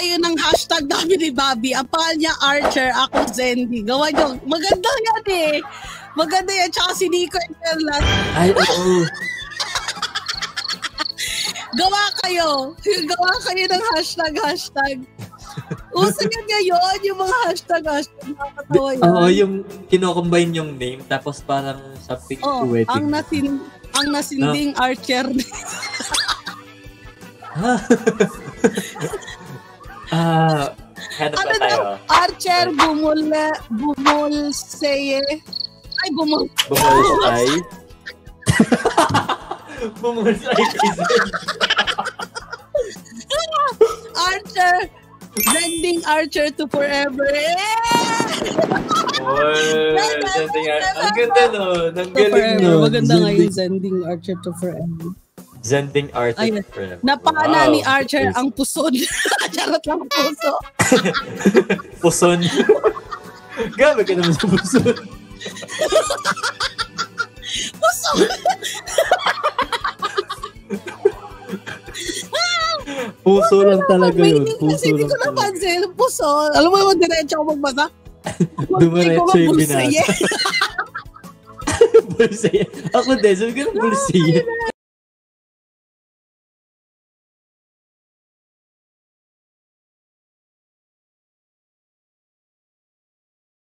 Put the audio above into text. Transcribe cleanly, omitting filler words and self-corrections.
kayo ng hashtag namin ni Bobby. Ang pangalan niya Archer, ako Zendy. Gawa nyo. Maganda yan eh. Maganda yan. Tsaka si Nico and Perlas. Ay, oo. Gawa kayo ng hashtag. Uso yan ngayon, yung mga hashtag. Nakakatawa yan. Oo, yung kino-combine yung name, tapos parang something wedding. Ang nasinding Archer. Ano ba tayo? Archer, bumulseye. Ay, bumulsay. Bumulsay kasi. Archer, sending Archer to forever. Sending Archer. Ang ganda nun. Ang galing nun. Maganda ngayon, sending Archer to forever. Sending Archer to forever. Napana ni Archer ang puson. Charot lang puso. Puson. Gabi ka naman sa puson. Puson. Puso lang talaga yun. Puso lang. Hindi ko napansin. Puso. Alam mo naman, diretso ako magbasa. Dumiretso yung binasa. Bulsaya. Ako din. Sabi ko na bulsaya.